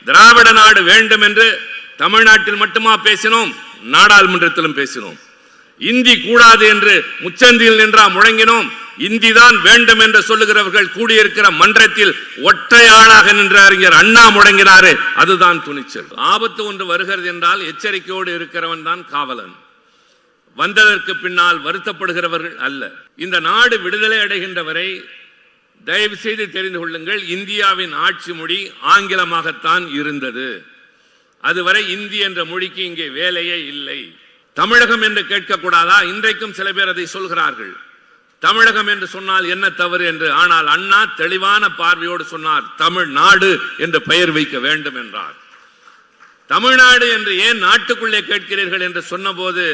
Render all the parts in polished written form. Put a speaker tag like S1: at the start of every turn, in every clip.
S1: திராவிட நாடு வேண்டும் என்று தமிழ்நாட்டில் மட்டுமா பேசினோம், நாடாளுமன்றத்திலும் பேசினோம். இந்தி கூடாது என்று முச்சந்தியில் நின்றா முழங்கினோம். இந்தி தான் வேண்டும் என்று சொல்லுகிறவர்கள் கூடியிருக்கிற மன்றத்தில் ஒற்றையாளாக நின்ற அறிஞர் அண்ணா முழங்கினாரே, அதுதான் துணிச்சல். ஆபத்து ஒன்று வருகிறது என்றால் எச்சரிக்கையோடு இருக்கிறவன் தான் காவலன், வந்ததற்கு பின்னால் வருத்தப்படுகிறவர்கள் அல்ல. இந்த நாடு விடுதலை அடைகின்ற வரை தயவு செய்து தெரிந்து கொள்ளுங்கள், இந்தியாவின் ஆட்சி மொழி ஆங்கிலமாகத்தான் இருந்தது. அதுவரை இந்தி என்ற மொழிக்கு இங்கே வேலையே இல்லை. தமிழகம் என்று கேட்கக்கூடாதா? இன்றைக்கும் சில பேர் அதை சொல்கிறார்கள். தமிழகம் என்று சொன்னால் என்ன தவறு என்று. ஆனால் அண்ணா தெளிவான பார்வையோடு சொன்னார், தமிழ்நாடு என்று பெயர் வைக்க வேண்டும் என்றார். தமிழ்நாடு என்று ஏன் நாட்டுக்குள்ளே கேட்கிறீர்கள் என்று சொன்னபோது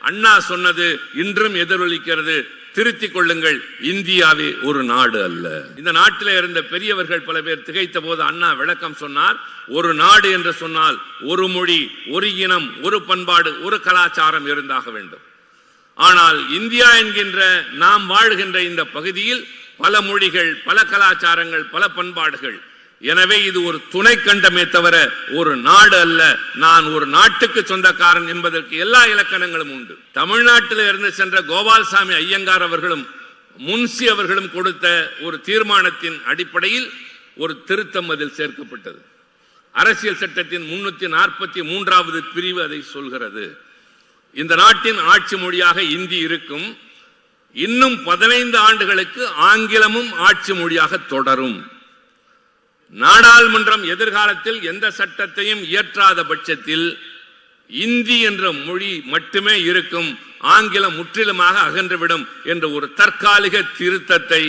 S1: அண்ணா சொன்னது இன்றும் எதிரொலிக்கிறது, திருத்திக் கொள்ளுங்கள், இந்தியாவே ஒரு நாடு அல்ல. இந்த நாட்டில் இருந்த பெரியவர்கள் பல பேர் திகைத்த போது அண்ணா விளக்கம் சொன்னார், ஒரு நாடு என்று சொன்னால் ஒரு மொழி, ஒரு இனம், ஒரு பண்பாடு, ஒரு கலாச்சாரம் இருந்தாக வேண்டும். ஆனால் இந்தியா என்கின்ற நாம் வாழ்கின்ற இந்த பகுதியில் பல மொழிகள், பல கலாச்சாரங்கள், பல பண்பாடுகள். எனவே இது ஒரு துணை கண்டமே தவிர ஒரு நாடு அல்ல. நான் ஒரு நாட்டுக்கு சொந்தக்காரன் என்பதற்கு எல்லா இலக்கணங்களும் உண்டு. தமிழ்நாட்டில் இருந்து சென்ற கோபால்சாமி ஐயங்கார் அவர்களும் முன்சி அவர்களும் கொடுத்த ஒரு தீர்மானத்தின் அடிப்படையில் ஒரு திருத்தம் அதில் சேர்க்கப்பட்டது. அரசியல் சட்டத்தின் 343வது பிரிவு அதை சொல்கிறது. இந்த நாட்டின் ஆட்சி மொழியாக இந்தி இருக்கும். இன்னும் 15 ஆண்டுகளுக்கு ஆங்கிலமும் ஆட்சி மொழியாக தொடரும். நாடாளுமன்றம் எதிர்காலத்தில் எந்த சட்டத்தையும் இயற்றாத பட்சத்தில் இந்தி என்ற மொழி மட்டுமே இருக்கும், ஆங்கிலம் முற்றிலுமாக அகன்றுவிடும் என்ற ஒரு தற்காலிக திருத்தத்தை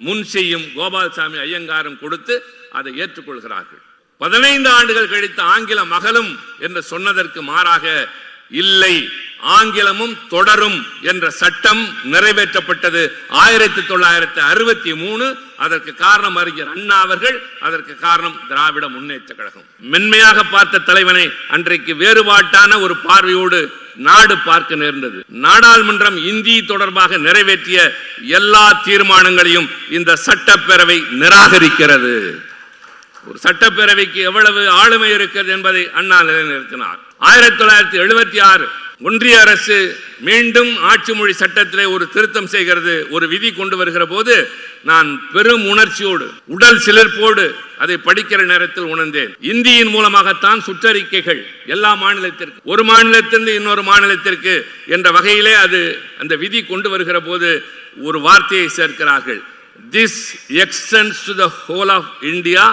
S1: முன்சியும் கோபால்சாமி ஐயங்காரும் கொடுத்து அதை ஏற்றுக்கொள்கிறார்கள். 15 ஆண்டுகள் கழித்து ஆங்கிலம் அகலும் என்று சொன்னதற்கு மாறாக இல்லை, ஆங்கிலமும் தொடரும் என்ற சட்டம் நிறைவேற்றப்பட்டது 1963. அதற்கு காரணம் அறிஞர் அண்ணா அவர்கள், அதற்கு காரணம் திராவிட முன்னேற்ற கழகம். மென்மையாக பார்த்த தலைவனை அன்றைக்கு வேறுபாட்டான ஒரு பார்வையோடு நாடு பார்க்க நேர்ந்தது. நாடாளுமன்றம் இந்தி தொடர்பாக நிறைவேற்றிய எல்லா தீர்மானங்களையும் இந்த சட்டப்பேரவை நிராகரிக்கிறது. ஒரு சட்டப்பேரவைக்கு எவ்வளவு ஆளுமை இருக்கிறது என்பதை அண்ணா நிலைநிறுத்தினார். 1976 ஒன்றிய அரசு மீண்டும் ஆட்சி மொழி சட்டத்திலே ஒரு திருத்தம் செய்கிறது, ஒரு விதி கொண்டு வருகிற போது நான் பெரும் உணர்ச்சியோடு, உடல் சிலிர்ப்போடு அதை படிக்கிற நேரத்தில் உணர்ந்தேன். இந்தியின் மூலமாகத்தான் சுற்றறிக்கைகள் எல்லா மாநிலத்திற்கு, ஒரு மாநிலத்திலிருந்து இன்னொரு மாநிலத்திற்கு என்ற வகையிலே அது அந்த விதி கொண்டு வருகிற போது ஒரு வார்த்தையை சேர்க்கிறார்கள், this extends to the whole of India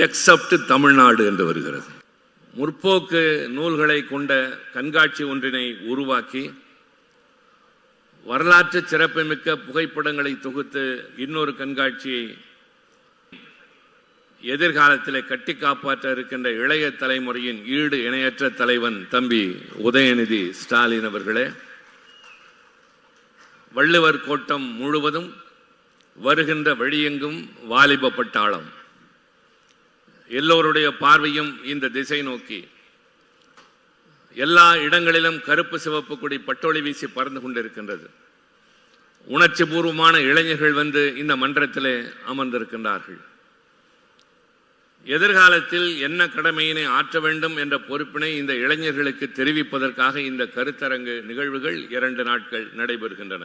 S1: except Tamil Nadu என்று வருகிறது. முற்போக்கு நூல்களை கொண்ட கண்காட்சி ஒன்றினை உருவாக்கி வரலாற்று சிறப்புமிக்க புகைப்படங்களை தொகுத்து இன்னொரு கண்காட்சியை எதிர்காலத்தில் கட்டி காப்பாற்ற இருக்கின்ற இளைய தலைமுறையின் ஈடு இணையற்ற தலைவன் தம்பி உதயநிதி ஸ்டாலின் அவர்களே, வள்ளுவர் கோட்டம் முழுவதும் வருகின்ற வழியெங்கும் வாலிப பட்டாளம், எல்லோருடைய பார்வையும் இந்த திசை நோக்கி, எல்லா இடங்களிலும் கருப்பு சிவப்பு கொடி பட்டொளி வீசி பறந்து கொண்டிருக்கின்றது. உணர்ச்சி பூர்வமான இளைஞர்கள் வந்து இந்த மன்றத்திலே அமர்ந்திருக்கின்றார்கள். எதிர்காலத்தில் என்ன கடமையினை ஆற்ற வேண்டும் என்ற பொறுப்பினை இந்த இளைஞர்களுக்கு தெரிவிப்பதற்காக இந்த கருத்தரங்கு நிகழ்வுகள் 2 நாட்கள் நடைபெறுகின்றன.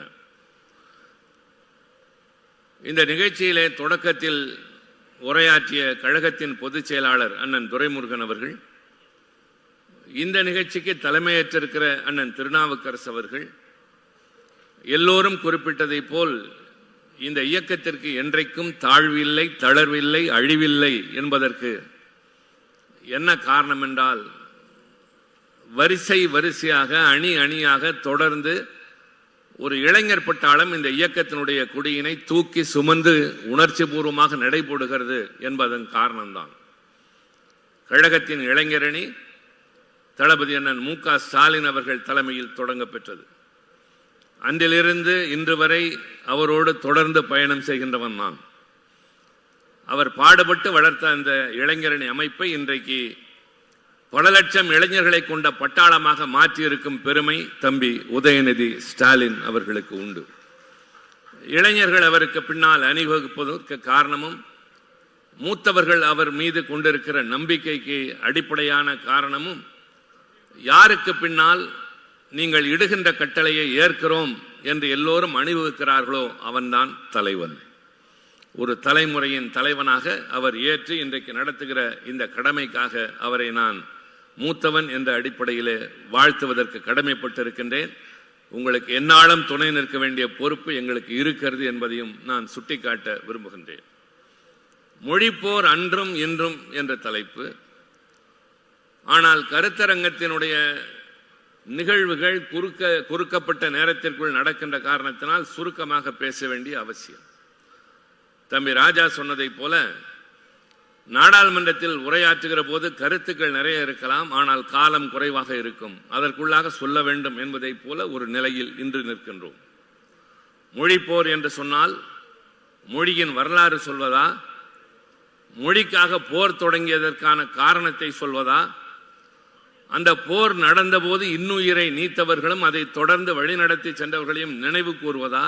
S1: இந்த நிகழ்ச்சியிலே தொடக்கத்தில் உரையாற்றிய கழகத்தின் பொதுச் செயலாளர் அண்ணன் துரைமுருகன் அவர்கள், இந்த நிகழ்ச்சிக்கு தலைமையேற்றிருக்கிற அண்ணன் திருநாவுக்கரசு அவர்கள், எல்லோரும் குறிப்பிட்டதை போல் இந்த இயக்கத்திற்கு என்றைக்கும் தாழ்வில்லை, தளர்வில்லை, அழிவில்லை என்பதற்கு என்ன காரணம் என்றால், வரிசை வரிசையாக அணி அணியாக தொடர்ந்து ஒரு இளைஞர் பட்டாளம் இந்த இயக்கத்தினுடைய கொடியினை தூக்கி சுமந்து உணர்ச்சி பூர்வமாக நடைபோடுகிறது என்பதன் காரணம்தான். கழகத்தின் இளைஞரணி தளபதி அண்ணன் மு.க. ஸ்டாலின் அவர்கள் தலைமையில் தொடங்க பெற்றது. அன்றிலிருந்து இன்று வரை அவரோடு தொடர்ந்து பயணம் செய்கின்றவன் நான். அவர் பாடுபட்டு வளர்த்த அந்த இளைஞரணி அமைப்பை இன்றைக்கு பல லட்சம் இளைஞர்களை கொண்ட பட்டாளமாக மாற்றியிருக்கும் பெருமை தம்பி உதயநிதி ஸ்டாலின் அவர்களுக்கு உண்டு. இளைஞர்கள் அவருக்கு பின்னால் அணிவகுப்பதற்கு காரணமும் மூத்தவர்கள் அவர் மீது கொண்டிருக்கிற நம்பிக்கைக்கு அடிப்படையான காரணமும், யாருக்கு பின்னால் நீங்கள் இடுகின்ற கட்டளையை ஏற்கிறோம் என்று எல்லோரும் அணிவகுக்கிறார்களோ அவன்தான் தலைவன். ஒரு தலைமுறையின் தலைவனாக அவர் ஏற்று இன்றைக்கு நடத்துகிற இந்த கடமைக்காக அவரை நான் மூத்தவன் என்ற அடிப்படையிலே வாழ்த்துவதற்கு கடமைப்பட்டிருக்கின்றேன். உங்களுக்கு எந்நாளும் துணை நிற்க வேண்டிய பொறுப்பு எங்களுக்கு இருக்கிறது என்பதையும் நான் சுட்டிக்காட்ட விரும்புகின்றேன். மொழிப்போர் அன்றும் இன்றும் என்ற தலைப்பு. ஆனால் கருத்தரங்கத்தினுடைய நிகழ்வுகள் குறுக்கப்பட்ட நேரத்திற்குள் நடக்கின்ற காரணத்தினால் சுருக்கமாக பேச வேண்டிய அவசியம். தம்பி ராஜா சொன்னதை போல நாடாளுமன்றத்தில் உரையாற்றுகிற போது கருத்துக்கள் நிறைய இருக்கலாம், ஆனால் காலம் குறைவாக இருக்கும். அதற்குள்ளாக சொல்ல வேண்டும் என்பதை போல ஒரு நிலையில் இன்று நிற்கின்றோம். மொழிப்போர் என்று சொன்னால் மொழியின் வரலாறு சொல்வதா, மொழிக்காக போர் தொடங்கியதற்கான காரணத்தை சொல்வதா, அந்த போர் நடந்தபோது இன்னுயிரை நீத்தவர்களும் அதை தொடர்ந்து வழிநடத்தி சென்றவர்களையும் நினைவு கூறுவதா,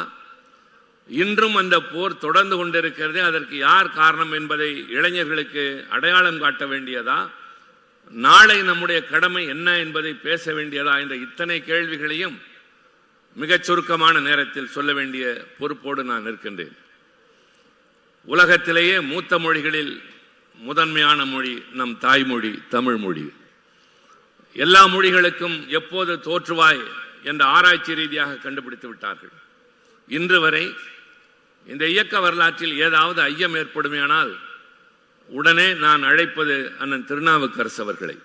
S1: இன்றும் அந்த போர் தொடர்ந்து கொண்டிருக்கிறது, அதற்கு யார் காரணம் என்பதை இளைஞர்களுக்கு அடையாளம் காட்ட வேண்டியதா, நாளை நம்முடைய கடமை என்ன என்பதை பேச வேண்டியதா என்ற இத்தனை கேள்விகளையும் மிகச் சுருக்கமான நேரத்தில் சொல்ல வேண்டிய பொறுப்போடு நான் இருக்கின்றேன். உலகத்திலேயே மூத்த மொழிகளில் முதன்மையான மொழி நம் தாய்மொழி தமிழ் மொழி. எல்லா மொழிகளுக்கும் எப்போது தோற்றுவாய் என்ற ஆராய்ச்சி ரீதியாக கண்டுபிடித்து விட்டார்கள். இன்று வரை இந்த இயக்க வரலாற்றில் ஏதாவது ஐயம் ஏற்படுமையானால் உடனே நான் அழைப்பது அண்ணன் திருநாவுக்கரசு அவர்களை,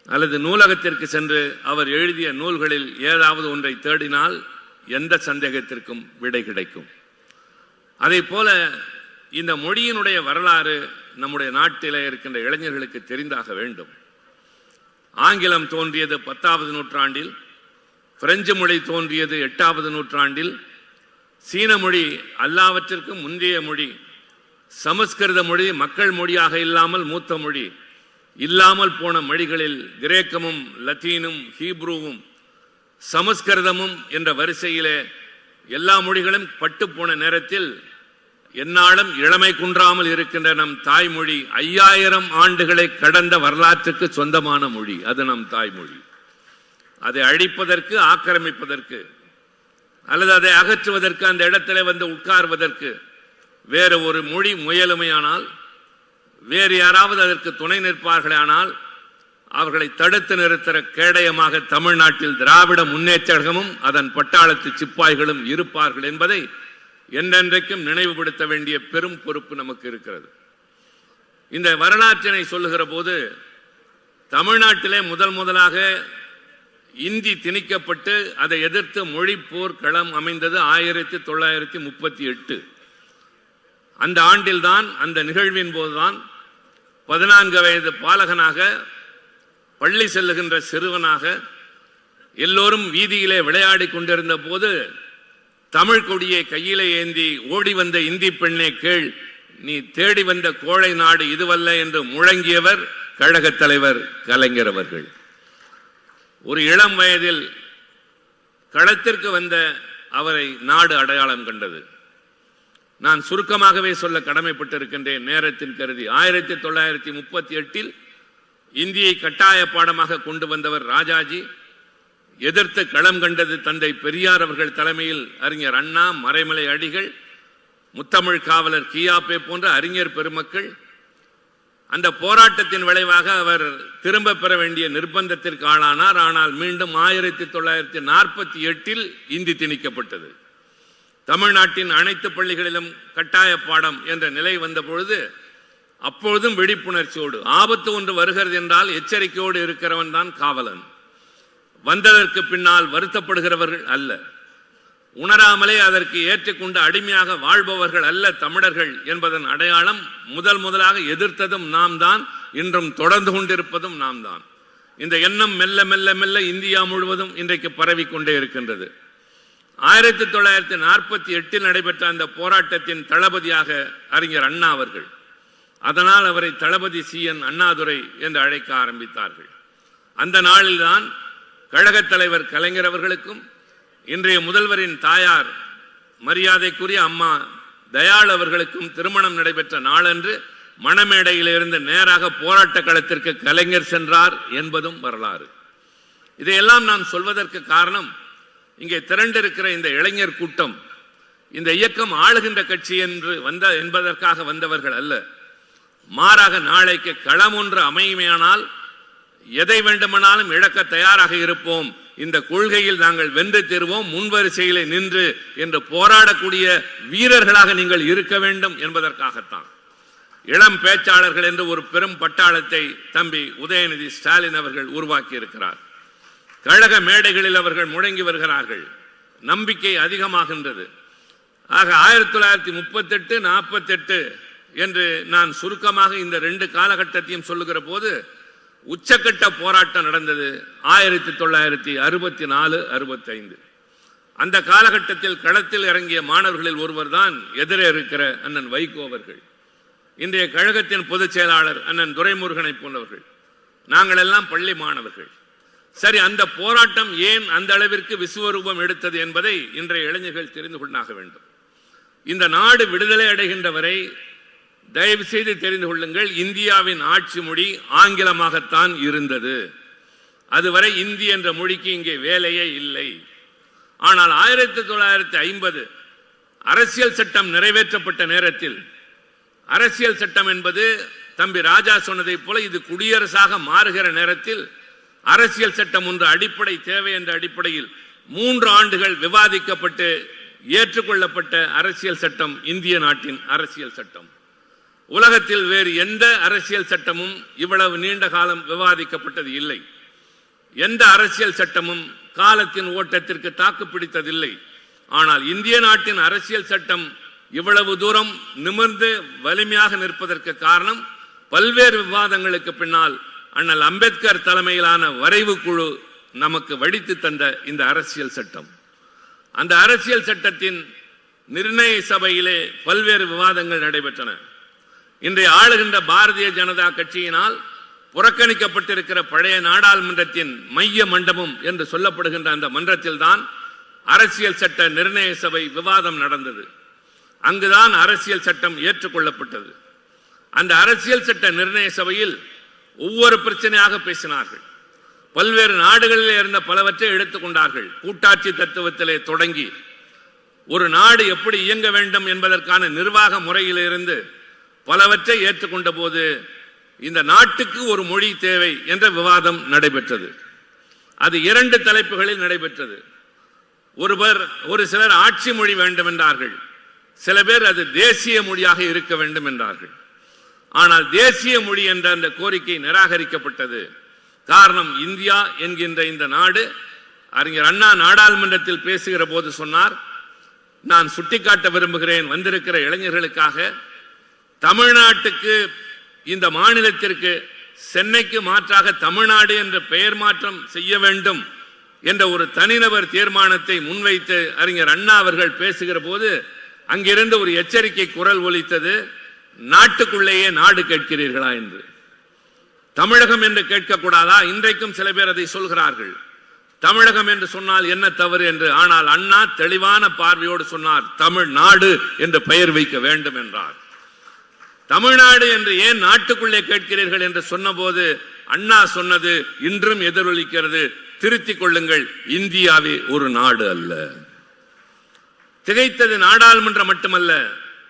S1: அல்லது நூலகத்திற்கு சென்று அவர் எழுதிய நூல்களில் ஏதாவது ஒன்றை தேடினால் எந்த சந்தேகத்திற்கும் விடை கிடைக்கும். அதை போல இந்த மொழியினுடைய வரலாறு நம்முடைய நாட்டிலே இருக்கின்ற இளைஞர்களுக்கு தெரிந்தாக வேண்டும். ஆங்கிலம் தோன்றியது 10வது நூற்றாண்டில், பிரெஞ்சு மொழி தோன்றியது 8வது நூற்றாண்டில், சீன மொழி எல்லாவற்றிற்கும் முந்தைய மொழி, சமஸ்கிருத மொழி மக்கள் மொழியாக இல்லாமல் மூத்த மொழி, இல்லாமல் போன மொழிகளில் கிரேக்கமும் லத்தீனும் ஹீப்ருவும் சமஸ்கிருதமும் என்ற வரிசையிலே எல்லா மொழிகளும் பட்டு போன நேரத்தில் எந்நாளும் இளமை குன்றாமல் இருக்கின்ற நம் தாய்மொழி 5000 ஆண்டுகளை கடந்த வரலாற்றுக்கு சொந்தமான மொழி. அது நம் தாய்மொழி. அதை அழிப்பதற்கு, ஆக்கிரமிப்பதற்கு, அல்லது அதை அகற்றுவதற்கு, அந்த இடத்திலே வந்து உட்கார்வதற்கு வேறு ஒரு மொழி முயலுமையானால், வேறு யாராவது அதற்கு துணை நிற்பார்களே ஆனால் அவர்களை தடுத்து நிறுத்துகிற கேடயமாக தமிழ்நாட்டில் திராவிட முன்னேற்ற கழகமும் அதன் பட்டாளத்து சிப்பாய்களும் இருப்பார்கள் என்பதை என்றென்றைக்கும் நினைவுபடுத்த வேண்டிய பெரும் பொறுப்பு நமக்கு இருக்கிறது. இந்த வரலாற்றினை சொல்லுகிற போது தமிழ்நாட்டிலே முதலாக இந்தி திணிக்கப்பட்டு அதை எதிர்த்து மொழி போர் களம் அமைந்தது 1938. அந்த ஆண்டில்தான், அந்த நிகழ்வின் போதுதான் 14 வயது பாலகனாக, பள்ளி செல்லுகின்ற சிறுவனாக எல்லோரும் வீதியிலே விளையாடி கொண்டிருந்த போது தமிழ் கொடியை கையிலே ஏந்தி ஓடி வந்த இந்தி பெண்ணே கேள், நீ தேடி வந்த கோழை நாடு இதுவல்ல என்று முழங்கியவர் கழக தலைவர் கலைஞர் அவர்கள். ஒரு இளம் வயதில் களத்திற்கு வந்த அவரை நாடு அடையாளம் கண்டது. நான் சுருக்கமாகவே சொல்ல கடமைப்பட்டிருக்கின்றேன் நேரத்தின் கருதி. 1938 இந்தியை கட்டாய பாடமாக கொண்டு வந்தவர் ராஜாஜி. எதிர்த்து களம் கண்டது தந்தை பெரியார் அவர்கள் தலைமையில் அறிஞர் அண்ணா, மறைமலை அடிகள், முத்தமிழ் காவலர் கியாப்பே போன்ற அறிஞர் பெருமக்கள். அந்த போராட்டத்தின் விளைவாக அவர் திரும்ப பெற வேண்டிய நிர்பந்தத்திற்கு ஆளானார். ஆனால் மீண்டும் 1948 இந்தி திணிக்கப்பட்டது. தமிழ்நாட்டின் அனைத்து பள்ளிகளிலும் கட்டாய பாடம் என்ற நிலை வந்த பொழுது அப்பொழுதும் விழிப்புணர்ச்சியோடு, ஆபத்து ஒன்று வருகிறது என்றால் எச்சரிக்கையோடு இருக்கிறவன் தான் காவலன். வந்ததற்கு பின்னால் வருத்தப்படுகிறவர்கள் அல்ல, உணராமலே அதற்கு ஏற்றுக்கொண்டு அடிமையாக வாழ்பவர்கள் அல்ல தமிழர்கள் என்பதன் அடையாளம். முதலாக எதிர்த்ததும் நாம் தான், இன்றும் தொடர்ந்து கொண்டிருப்பதும் நாம் தான். இந்த எண்ணம் மெல்ல மெல்ல மெல்ல இந்தியா முழுவதும் இன்றைக்கு பரவிக்கொண்டே இருக்கின்றது. 1948 நடைபெற்ற அந்த போராட்டத்தின் தளபதியாக அறிஞர் அண்ணா அவர்கள். அதனால் அவரை தளபதி CN அண்ணாதுரை என்று அழைக்க ஆரம்பித்தார்கள். அந்த நாளில்தான் கழகத் தலைவர் கலைஞர் அவர்களுக்கும் இன்றைய முதல்வரின் தாயார் மரியாதைக்குரிய அம்மா தயாள் அவர்களுக்கும் திருமணம் நடைபெற்ற நாளன்று மணமேடையிலிருந்து நேராக போராட்ட களத்திற்கு கலைஞர் சென்றார் என்பதும் வரலாறு. இதையெல்லாம் நான் சொல்வதற்கு காரணம், இங்கே திரண்டிருக்கிற இந்த இளைஞர் கூட்டம் இந்த இயக்கம் ஆளுகின்ற கட்சி என்பதற்காக வந்தவர்கள் அல்ல. மாறாக நாளைக்கு களம் ஒன்று அமையுமானால் எதை வேண்டுமானாலும் இழக்க தயாராக இருப்போம், இந்த கொள்கையில் நாங்கள் வென்று தருவோம், முன்வரிசையிலே நின்று என்று போராடக்கூடிய வீரர்களாக நீங்கள் இருக்க வேண்டும் என்பதற்காகத்தான். இளம் பேச்சாளர்கள் என்று ஒரு பெரும் பட்டாளத்தை தம்பி உதயநிதி ஸ்டாலின் அவர்கள் உருவாக்கி இருக்கிறார். கழக மேடைகளில் அவர்கள் முழங்கி வருகிறார்கள். நம்பிக்கை அதிகமாகின்றது. ஆக 1938, 48 என்று நான் சுருக்கமாக இந்த 2 காலகட்டத்தையும் சொல்லுகிற போது உச்சக்கட்ட போராட்டம் நடந்தது 1964, 65. அந்த காலகட்டத்தில் களத்தில் இறங்கிய மாணவர்களில் ஒருவர் தான் எதிரே இருக்கிற அண்ணன் வைகோ அவர்கள், இன்றைய கழகத்தின் பொதுச் செயலாளர் அண்ணன் துரைமுருகனை போன்றவர்கள். நாங்கள் எல்லாம் பள்ளி மாணவர்கள். சரி, அந்த போராட்டம் ஏன் அந்த அளவிற்கு விஸ்வரூபம் எடுத்தது என்பதை இன்றைய இளைஞர்கள் தெரிந்து கொண்டாக வேண்டும். இந்த நாடு விடுதலை அடைகின்ற வரை தயவு செய்து தெரிந்து கொள்ளுங்கள், இந்தியாவின் ஆட்சி மொழி ஆங்கிலமாகத்தான் இருந்தது. அதுவரை இந்தி என்ற மொழிக்கு இங்கே வேலையே இல்லை. ஆனால் 1950 அரசியல் சட்டம் நிறைவேற்றப்பட்ட நேரத்தில், அரசியல் சட்டம் என்பது தம்பி ராஜா சொன்னதை போல இது குடியரசாக மாறுகிற நேரத்தில் அரசியல் சட்டம் ஒன்று அடிப்படை தேவை என்ற அடிப்படையில் 3 ஆண்டுகள் விவாதிக்கப்பட்டு ஏற்றுக்கொள்ளப்பட்ட அரசியல் சட்டம் இந்திய நாட்டின் அரசியல் சட்டம். உலகத்தில் வேறு எந்த அரசியல் சட்டமும் இவ்வளவு நீண்ட காலம் விவாதிக்கப்பட்டது இல்லை. எந்த அரசியல் சட்டமும் காலத்தின் ஓட்டத்திற்கு தாக்கு பிடித்ததில்லை. ஆனால் இந்திய நாட்டின் அரசியல் சட்டம் இவ்வளவு தூரம் நிமிர்ந்து வலிமையாக நிற்பதற்கு காரணம், பல்வேறு விவாதங்களுக்கு பின்னால் அண்ணல் அம்பேத்கர் தலைமையிலான வரைவு குழு நமக்கு வடித்து தந்த இந்த அரசியல் சட்டம். அந்த அரசியல் சட்டத்தின் நிர்ணய சபையிலே பல்வேறு விவாதங்கள் நடைபெற்றன. இன்றைய ஆளுகின்ற பாரதிய ஜனதா கட்சியினால் புறக்கணிக்கப்பட்டிருக்கிற பழைய நாடாளுமன்றத்தின் மைய மண்டபம் என்று சொல்லப்படுகின்ற அந்த மன்றத்தில் தான் அரசியல் சட்ட நிர்ணய சபை விவாதம் நடந்தது. அங்குதான் அரசியல் சட்டம் ஏற்றுக்கொள்ளப்பட்டது. அந்த அரசியல் சட்ட நிர்ணய சபையில் ஒவ்வொரு பிரச்சனையாக பேசினார்கள். பல்வேறு நாடுகளில் இருந்த பலவற்றை எடுத்துக்கொண்டார்கள். கூட்டாட்சி தத்துவத்திலே தொடங்கி ஒரு நாடு எப்படி இயங்க வேண்டும் என்பதற்கான நிர்வாக முறையிலிருந்து பலவற்றை ஏற்றுக்கொண்ட போது இந்த நாட்டுக்கு ஒரு மொழி தேவை என்ற விவாதம் நடைபெற்றது. அது 2 தலைப்புகளில் நடைபெற்றது. ஒரு சிலர் ஆட்சி மொழி வேண்டும் என்றார்கள். சில பேர் அது தேசிய மொழியாக இருக்க வேண்டும் என்றார்கள். ஆனால் தேசிய மொழி என்ற அந்த கோரிக்கை நிராகரிக்கப்பட்டது. காரணம், இந்தியா என்கின்ற இந்த நாடு, அறிஞர் அண்ணா நாடாளுமன்றத்தில் பேசுகிற போது சொன்னார், நான் சுட்டிக்காட்ட விரும்புகிறேன் வந்திருக்கிற இளைஞர்களுக்காக, தமிழ்நாட்டுக்கு இந்த மாநிலத்திற்கு சென்னைக்கு மாற்றாக தமிழ்நாடு என்ற பெயர் மாற்றம் செய்ய வேண்டும் என்ற ஒரு தனிநபர் தீர்மானத்தை முன்வைத்து அறிஞர் அண்ணா அவர்கள் பேசுகிற போது அங்கிருந்து ஒரு எச்சரிக்கை குரல் ஒலித்தது, நாட்டுக்குள்ளேயே நாடு கேட்கிறீர்களா என்று. தமிழகம் என்று கேட்கக்கூடாதா? இன்றைக்கும் சில பேர் அதை சொல்கிறார்கள். தமிழகம் என்று சொன்னால் என்ன தவறு என்று. ஆனால் அண்ணா தெளிவான பார்வையோடு சொன்னார், தமிழ்நாடு என்று பெயர் வைக்க வேண்டும் என்றார். தமிழ்நாடு என்று ஏன் நாட்டுக்குள்ளே கேட்கிறீர்கள் என்று சொன்னபோது அண்ணா சொன்னது இன்றும் எதிரொலிக்கிறது, திருத்திக் கொள்ளுங்கள், இந்தியாவே ஒரு நாடு அல்ல. திகைத்தது நாடாளுமன்றம் மட்டுமல்ல,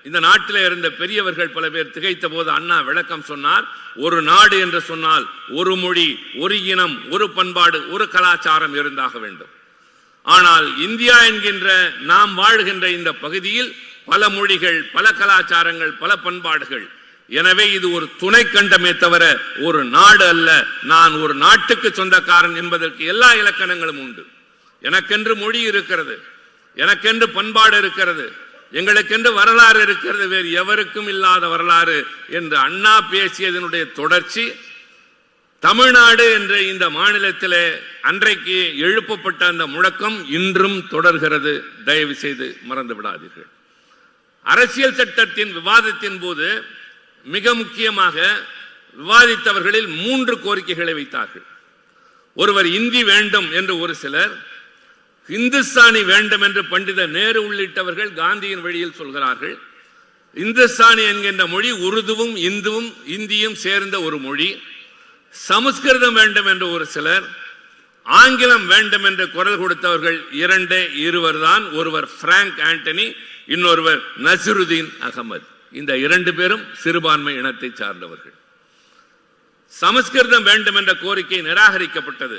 S1: இந்த நாட்டில் இருந்த பெரியவர்கள் பல பேர் திகைத்த போது அண்ணா விளக்கம் சொன்னார். ஒரு நாடு என்று சொன்னால் ஒரு மொழி, ஒரு இனம், ஒரு பண்பாடு, ஒரு கலாச்சாரம் இருந்தாக வேண்டும். ஆனால் இந்தியா என்கின்ற நாம் வாழ்கின்ற இந்த பகுதியில் பல மொழிகள், பல கலாச்சாரங்கள், பல பண்பாடுகள். எனவே இது ஒரு துணை கண்டமே தவிர ஒரு நாடு அல்ல. நான் ஒரு நாட்டுக்கு சொந்தக்காரன் என்பதற்கு எல்லா இலக்கணங்களும் உண்டு. எனக்கென்று மொழி இருக்கிறது, எனக்கென்று பண்பாடு இருக்கிறது, எங்களுக்கென்று வரலாறு இருக்கிறது, வேறு எவருக்கும் இல்லாத வரலாறு என்று அண்ணா பேசியதனுடைய தொடர்ச்சி தமிழ்நாடு என்ற இந்த மாநிலத்திலே அன்றைக்கு எழுப்பப்பட்ட அந்த முழக்கம் இன்றும் தொடர்கிறது. தயவு செய்து மறந்து விடாதீர்கள். அரசியல் சட்டத்தின் விவாதத்தின் போது மிக முக்கியமாக விவாதித்தவர்களில் 3 கோரிக்கைகளை வைத்தார்கள். ஒருவர் இந்தி வேண்டும் என்று ஒரு சிலர், இந்துஸ்தானி வேண்டும் என்று பண்டித நேரு உள்ளிட்டவர்கள் காந்தியின் வழியில் சொல்கிறார்கள். இந்துஸ்தானி என்கின்ற மொழி உருதுவும் இந்துவும் இந்தியும் சேர்ந்த ஒரு மொழி. சமஸ்கிருதம் வேண்டும் என்று ஒரு சிலர், ஆங்கிலம் வேண்டும் என்று குரல் கொடுத்தவர்கள் இருவர் தான். ஒருவர் பிராங்க் ஆண்டனி, இன்னொருவர் நசிருதீன் அகமது. இந்த 2 பேரும் சிறுபான்மை இனத்தை சார்ந்தவர்கள். சமஸ்கிருதம் வேண்டும் என்ற கோரிக்கை நிராகரிக்கப்பட்டது.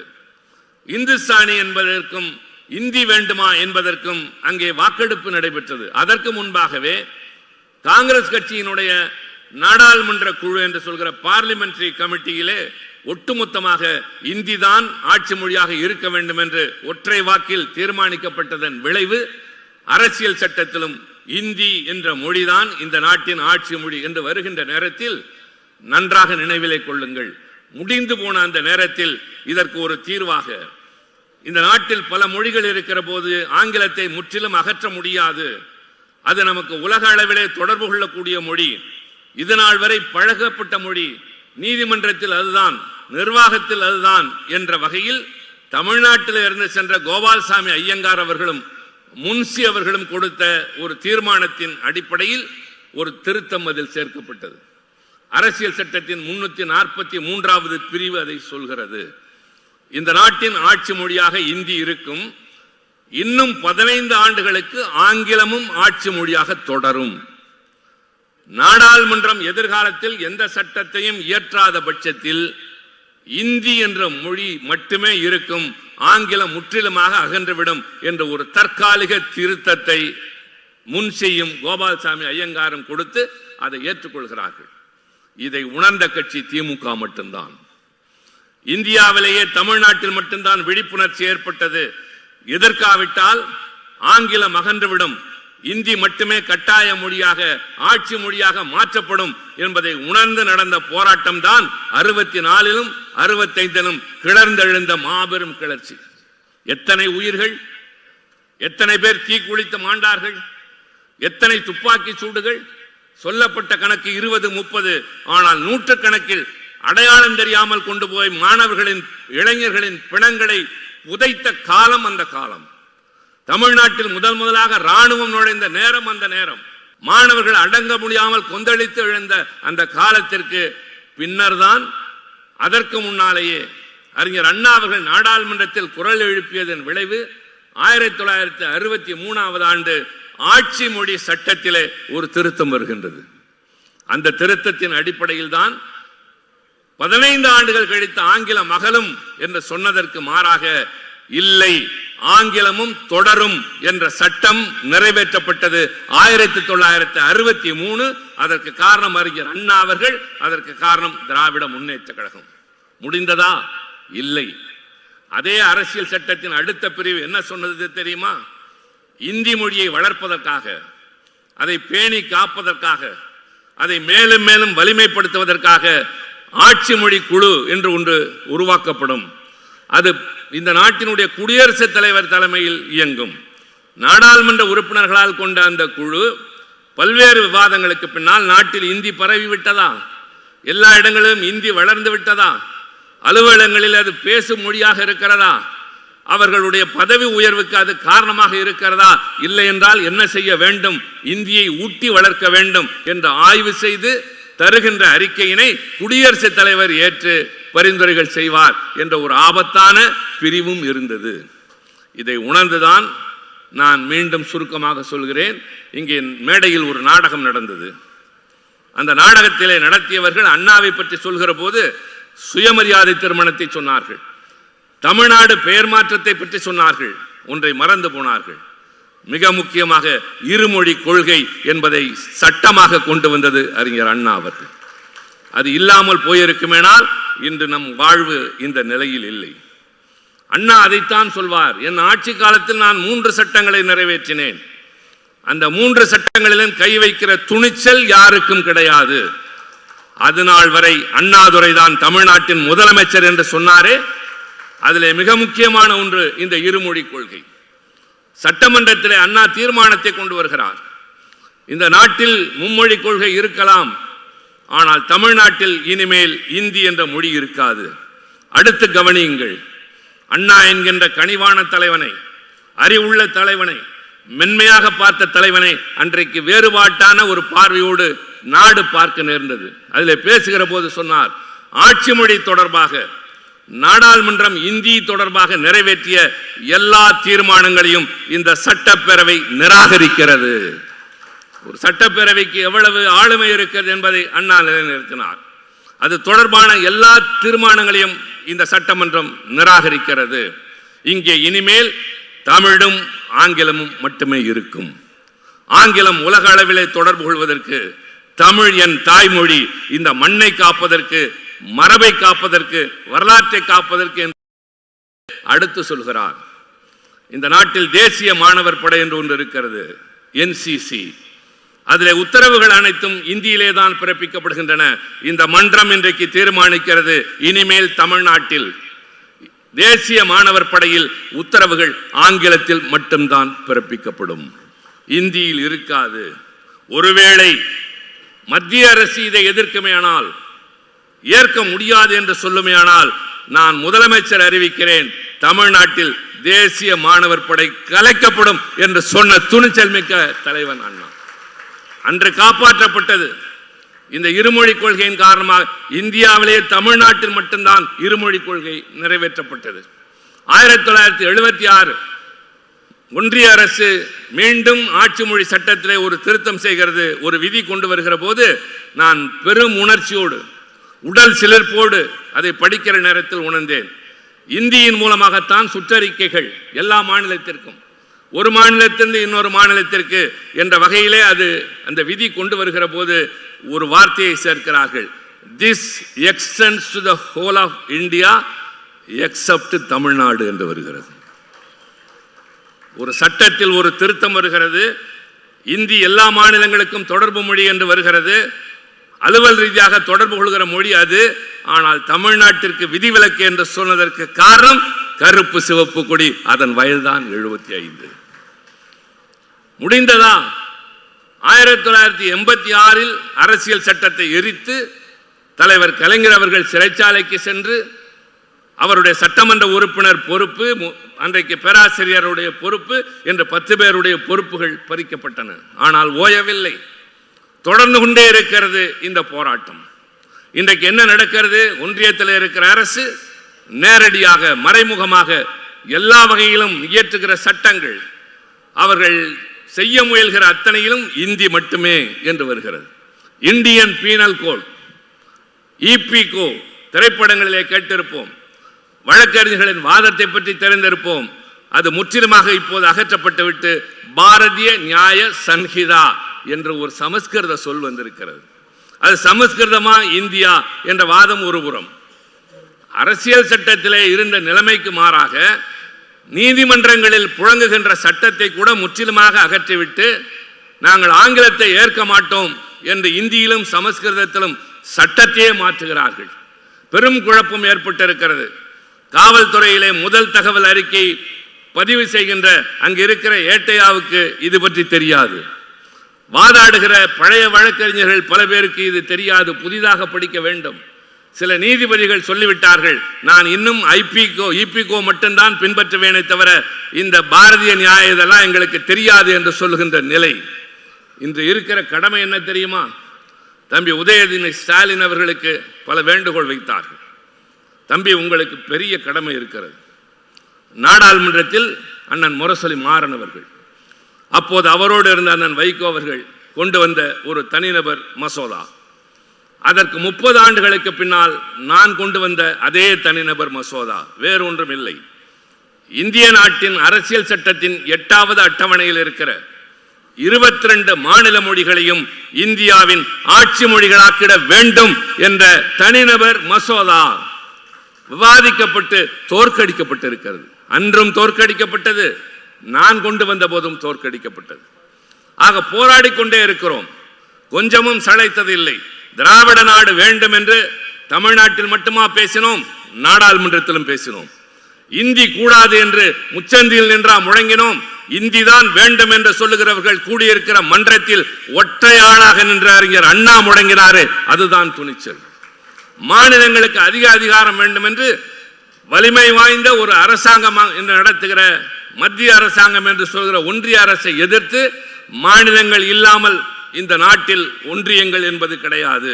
S1: இந்துஸ்தானி என்பதற்கும் இந்தி வேண்டுமா என்பதற்கும் அங்கே வாக்கெடுப்பு நடைபெற்றது. அதற்கு முன்பாகவே காங்கிரஸ் கட்சியினுடைய நாடாளுமன்ற குழு என்று சொல்கிற பார்லிமெண்டரி கமிட்டியிலே ஒட்டுமொத்தமாக இந்தி தான் ஆட்சி மொழியாக இருக்க வேண்டும் என்று ஒற்றை வாக்கில் தீர்மானிக்கப்பட்டதன் விளைவு அரசியல் சட்டத்திலும் இந்தி என்ற மொழிதான் இந்த நாட்டின் ஆட்சி மொழி என்று வருகின்ற நேரத்தில் நன்றாக நினைவிலே கொள்ளுங்கள். முடிந்து போன அந்த நேரத்தில் இதற்கு ஒரு தீர்வாக, இந்த நாட்டில் பல மொழிகள் இருக்கிற போது ஆங்கிலத்தை முற்றிலும் அகற்ற முடியாது, அது நமக்கு உலக அளவிலே தொடர்பு கொள்ளக்கூடிய மொழி, இதுநாள் வரை பழகப்பட்ட மொழி, நீதிமன்றத்தில் அதுதான், நிர்வாகத்தில் அதுதான் என்ற வகையில் தமிழ்நாட்டில் இருந்து சென்ற கோபால்சாமி ஐயங்கார் அவர்களும் முன்சி அவர்களும் கொடுத்த ஒரு தீர்மானத்தின் அடிப்படையில் ஒரு திருத்தம் அதில் சேர்க்கப்பட்டது. அரசியல் சட்டத்தின் 343வது பிரிவு அதை சொல்கிறது. இந்த நாட்டின் ஆட்சி மொழியாக இந்தி இருக்கும். இன்னும் 15 ஆண்டுகளுக்கு ஆங்கிலமும் ஆட்சி மொழியாக தொடரும். நாடாளுமன்றம் எதிர்காலத்தில் எந்த சட்டத்தையும் இயற்றாத பட்சத்தில் இந்தி என்ற மொழி மட்டுமே இருக்கும், ஆங்கிலம் முற்றிலுமாக அகன்றுவிடும் என்ற ஒரு தற்காலிக திருத்தத்தை முன்சியும் கோபால்சாமி ஐயங்காரும் கொடுத்து அதை ஏற்றுக்கொள்கிறார்கள். இதை உணர்ந்த கட்சி திமுக மட்டும்தான். இந்தியாவிலேயே தமிழ்நாட்டில் மட்டும்தான் விழிப்புணர்ச்சி ஏற்பட்டது. எதற்காவிட்டால் ஆங்கிலம் அகன்றுவிடும், இந்தி மட்டுமே கட்டாய மொழியாக ஆட்சி மொழியாக மாற்றப்படும் என்பதை உணர்ந்து நடந்த போராட்டம் தான் 64லும் 65லும் கிளர்ந்தெழுந்த மாபெரும் கிளர்ச்சி. எத்தனை உயிர்கள், எத்தனை பேர் தீக்குளித்து மாண்டார்கள், எத்தனை துப்பாக்கி சூடுகள், சொல்லப்பட்ட கணக்கு 20, 30, ஆனால் நூற்றுக்கணக்கில் அடையாளம் தெரியாமல் கொண்டு போய் மாணவர்களின் இளைஞர்களின் பிணங்களை புதைத்த காலம் அந்த காலம். தமிழ்நாட்டில் முதலாக ராணுவம் நுழைந்த நேரம் அந்த நேரம். மாணவர்கள் அடங்க முடியாமல் கொந்தளித்து எழுந்த அந்த காலத்திற்கு பின்னர் தான், அதற்கு முன்னாலேயே அறிஞர் அண்ணா அவர்கள் நாடாளுமன்றத்தில் குரல் எழுப்பியதன் விளைவு 1963வது ஆண்டு ஆட்சி மொழி சட்டத்திலே ஒரு திருத்தம் வருகின்றது. அந்த திருத்தத்தின் அடிப்படையில் தான் 15 ஆண்டுகள் கழித்து ஆங்கிலம் அகலும் என்று சொன்னதற்கு மாறாக இல்லை, ஆங்கிலமும் தொடரும் என்ற சட்டம் நிறைவேற்றப்பட்டது 1963. அதற்கு காரணம் அறிஞர் அண்ணா அவர்கள், அதற்கு காரணம் திராவிட முன்னேற்ற கழகம். முடிந்ததா? இல்லை. அதே அரசியல் சட்டத்தின் அடுத்த பிரிவு என்ன சொன்னது தெரியுமா? இந்தி மொழியை வளர்ப்பதற்காக, அதை பேணி காப்பதற்காக, அதை மேலும் மேலும் வலிமைப்படுத்துவதற்காக ஆட்சி மொழி குழு என்று ஒன்று உருவாக்கப்படும். அது இந்த நாட்டினுடைய குடியரசுத் தலைவர் தலைமையில் இயங்கும். நாடாளுமன்ற உறுப்பினர்களால் கொண்ட அந்த குழு பல்வேறு விவாதங்களுக்கு பின்னால் நாட்டில் இந்தி பரவி விட்டதா, எல்லா இடங்களிலும் இந்தி வளர்ந்து விட்டதா, அலுவலகங்களில் அது பேசும் மொழியாக இருக்கிறதா, அவர்களுடைய பதவி உயர்வுக்கு அது காரணமாக இருக்கிறதா, இல்லை என்றால் என்ன செய்ய வேண்டும், இந்தியை ஊட்டி வளர்க்க வேண்டும் என்று ஆய்வு செய்து தருகின்ற அறிக்கையினை குடியரசுத் தலைவர் ஏற்று பரிந்துரைகள் செய்வார் என்ற ஒரு ஆபத்தான பிரிவும் இருந்தது. இதை உணர்ந்துதான் நான் மீண்டும் சுருக்கமாக சொல்கிறேன். இங்கே மேடையில் ஒரு நாடகம் நடந்தது. அந்த நாடகத்திலே நடத்தியவர்கள் அண்ணாவை பற்றி சொல்கிற போது சுயமரியாதை திருமணத்தை சொன்னார்கள், தமிழ்நாடு பெயர் மாற்றத்தை பற்றி சொன்னார்கள். ஒன்றை மறந்து போனார்கள். மிக முக்கியமாக இருமொழி கொள்கை என்பதை சட்டமாக கொண்டு வந்தது அறிஞர் அண்ணா அவர்கள். அது இல்லாமல் போயிருக்குமேனால் இன்று நம் வாழ்வு இந்த நிலையில் இல்லை. அண்ணா அதைத்தான் சொல்வார், என் ஆட்சி காலத்தில் நான் 3 சட்டங்களை நிறைவேற்றினேன், அந்த 3 சட்டங்களிலும் கை வைக்கிற துணிச்சல் யாருக்கும் கிடையாது. அதுநாள் வரை அண்ணாதுரை தான் தமிழ்நாட்டின் முதலமைச்சர் என்று சொன்னாரே, அதிலே மிக முக்கியமான ஒன்று இந்த இருமொழி கொள்கை. சட்டமன்றத்திலே அண்ணா தீர்மானத்தை கொண்டு வருகிறார். இந்த நாட்டில் மும்மொழி கொள்கை இருக்கலாம், ஆனால் தமிழ்நாட்டில் இனிமேல் இந்தி என்ற மொழி இருக்காது. அடுத்து கவனியுங்கள், அண்ணா என்கின்ற கனிவான தலைவனை, அறிவுள்ள தலைவனை, மென்மையாக பார்த்த தலைவனை அன்றைக்கு வேறுபாட்டான ஒரு பார்வையோடு நாடு பார்க்க நேர்ந்தது. அதில் பேசுகிற போது சொன்னார், ஆட்சி மொழி தொடர்பாக நாடாளுமன்றம் இந்தி தொடர்பாக நிறைவேற்றிய எல்லா தீர்மானங்களையும் இந்த சட்டப்பேரவை நிராகரிக்கிறது. ஒரு சட்டப்பேரவைக்கு எவ்வளவு ஆளுமை இருக்கிறது என்பதை அண்ணா நிலைநிறுத்தினார். அது தொடர்பான எல்லா தீர்மானங்களையும் இந்த சட்டமன்றம் நிராகரிக்கிறது. இங்கே இனிமேல் தமிழும் ஆங்கிலமும் மட்டுமே இருக்கும். ஆங்கிலம் உலக அளவிலே தொடர்பு கொள்வதற்கு, தமிழ் என் தாய்மொழி இந்த மண்ணை காப்பதற்கு, மரபை காப்பதற்கு, வரலாற்றை காப்பதற்கு அடுத்து சொல்கிறார். இந்த நாட்டில் தேசிய மாணவர் படை என்று ஒன்று இருக்கிறது, NCC. அதில் உத்தரவுகள் அனைத்தும் இந்தியிலே தான் பிறப்பிக்கப்படுகின்றன. இந்த மன்றம் இன்றைக்கு தீர்மானிக்கிறது, இனிமேல் தமிழ்நாட்டில் தேசிய மாணவர் படையில் உத்தரவுகள் ஆங்கிலத்தில் மட்டும்தான் பிறப்பிக்கப்படும், இந்தியில் இருக்காது. ஒருவேளை மத்திய அரசு இதை எதிர்க்குமேயானால், ஏற்க முடியாது என்று சொல்லுமேயானால், நான் முதலமைச்சர் அறிவிக்கிறேன், தமிழ்நாட்டில் தேசிய மாணவர் படை கலைக்கப்படும் என்று சொன்ன துணிச்சல் மிக்க தலைவன் அண்ணா. அன்று காப்பாற்றப்பட்டது. இந்த இருமொழி கொள்கையின் காரணமாக இந்தியாவிலே தமிழ்நாட்டில் மட்டும்தான் இருமொழி கொள்கை நிறைவேற்றப்பட்டது. 1976 ஒன்றிய அரசு மீண்டும் ஆட்சி மொழி சட்டத்திலே ஒரு திருத்தம் செய்கிறது, ஒரு விதி கொண்டு வருகிற போது நான் பெரும் உணர்ச்சியோடு, உடல் சிலிர்ப்போடு அதை படிக்கிற நேரத்தில் உணர்ந்தேன். இந்தியின் மூலமாகத்தான் சுற்றறிக்கைகள் எல்லா மாநிலத்திற்கும், ஒரு மாநிலத்திலிருந்து இன்னொரு மாநிலத்திற்கு என்ற வகையிலே அது அந்த விதி கொண்டு வருகிற போது ஒரு வார்த்தையை சேர்க்கிறார்கள், this extends to the whole of India except Tamil Nadu என்று வருகிறது. ஒரு சட்டத்தில் ஒரு திருத்தம் வருகிறது, இந்தி எல்லா மாநிலங்களுக்கும் தொடர்பு மொழி என்று வருகிறது, அலுவல் ரீதியாக தொடர்பு கொள்கிற மொழி அது. ஆனால் தமிழ்நாட்டிற்கு விதிவிலக்கு என்று சொன்னதற்கு காரணம் கருப்பு சிவப்பு கொடி, அதன் வயதுதான் 75. முடிந்ததா? 1986 அரசியல் சட்டத்தை எரித்து தலைவர் கலைஞர் அவர்கள் சிறைச்சாலைக்கு சென்று அவருடைய சட்டமன்ற உறுப்பினர் பொறுப்பு, அன்றைக்கு பேராசிரியருடைய பொறுப்பு என்று 10 பேருடைய பொறுப்புகள் பறிக்கப்பட்டன. ஆனால் ஓயவில்லை, தொடர்ந்து கொண்டே இருக்கிறது இந்த போராட்டம். இன்றைக்கு என்ன நடக்கிறது? ஒன்றியத்தில் இருக்கிற அரசு நேரடியாக மறைமுகமாக எல்லா வகையிலும் இயற்றுகிற சட்டங்கள், அவர்கள் செய்ய முயல்கிற அத்தனையிலும் இந்தி மட்டுமே என்று வருகிறது. இந்தியன் பீனல் கோட், EPCO திரைப்படங்களிலே கேட்டிருப்போம், வழக்கறிஞர்களின் வாதத்தை பற்றி தெரிந்திருப்போம். அது முற்றிலுமாக இப்போது அகற்றப்பட்டுவிட்டு பாரதிய நியாய சன்ஹிதா என்று ஒரு சமஸ்கிருத சொல் வந்திருக்கிறது. அது சமஸ்கிருதமா இந்தியா என்ற வாதம் ஒருபுறம். அரசியல் சட்டத்திலே இருந்த நிலைமைக்கு மாறாக நீதிமன்றங்களில் புழங்குகின்ற சட்டத்தை கூட முற்றிலுமாக அகற்றிவிட்டு நாங்கள் ஆங்கிலத்தை ஏற்க மாட்டோம் என்று இந்தியிலும் சமஸ்கிருதத்திலும் சட்டத்தையே மாற்றுகிறார்கள். பெரும் குழப்பம் ஏற்பட்டிருக்கிறது. காவல்துறையிலே முதல் தகவல் அறிக்கை பதிவு செய்கின்ற அங்கு இருக்கிற ஏட்டையாவுக்கு இது பற்றி தெரியாது. வாதாடுகிற பழைய வழக்கறிஞர்கள் பல பேருக்கு இது தெரியாது, புதிதாக படிக்க வேண்டும். சில நீதிபதிகள் சொல்லிவிட்டார்கள், நான் இன்னும் EPCO மட்டும்தான் பின்பற்றுவேனே தவிர இந்த பாரதிய நியாய இதெல்லாம் எங்களுக்கு தெரியாது என்று சொல்லுகின்ற நிலை. இன்று இருக்கிற கடமை என்ன தெரியுமா? தம்பி உதயநிதி ஸ்டாலின் அவர்களுக்கு பல வேண்டுகோள் வைத்தார்கள். தம்பி, உங்களுக்கு பெரிய கடமை இருக்கிறது. நாடாளுமன்றத்தில் அண்ணன் முரசொலி மாறன் அவர்கள், அப்போது அவரோடு இருந்த அண்ணன் வைகோ அவர்கள் கொண்டு வந்த ஒரு தனிநபர் மசோதா, அதற்கு 30 ஆண்டுகளுக்கு பின்னால் நான் கொண்டு வந்த அதே தனிநபர் மசோதா வேறு ஒன்றும் இல்லை. இந்திய நாட்டின் அரசியல் சட்டத்தின் 8வது அட்டவணையில் இருக்கிற 22 மாநில மொழிகளையும் இந்தியாவின் ஆட்சி மொழிகளாக்கிட வேண்டும் என்ற தனிநபர் மசோதா விவாதிக்கப்பட்டு தோற்கடிக்கப்பட்டிருக்கிறது. அன்றும் தோற்கடிக்கப்பட்டது, நான் கொண்டு வந்த போதும் தோற்கடிக்கப்பட்டது. ஆக போராடி கொண்டே இருக்கிறோம், கொஞ்சமும் சளைத்ததில்லை. திராவிட நாடு வேண்டும் என்று தமிழ்நாட்டில் மட்டுமா பேசினோம், நாடாளுமன்றத்திலும் பேசினோம். இந்தி கூடாது என்று முச்சந்தியில் நின்றா முழங்கினோம். இந்தி தான் வேண்டும் என்று சொல்லுகிறவர்கள் கூடியிருக்கிற மன்றத்தில் ஒற்றையாளாக நின்ற அறிஞர் அண்ணா முழங்கினாரே, அதுதான் துணிச்சல். மாநிலங்களுக்கு அதிக அதிகாரம் வேண்டும் என்று வலிமை வாய்ந்த ஒரு அரசாங்கம் என்று நடத்துகிற மத்திய அரசாங்கம் என்று சொல்கிற ஒன்றிய அரசை எதிர்த்து மாநிலங்கள் இல்லாமல் இந்த நாட்டில் ஒன்றியங்கள் என்பது கிடையாது.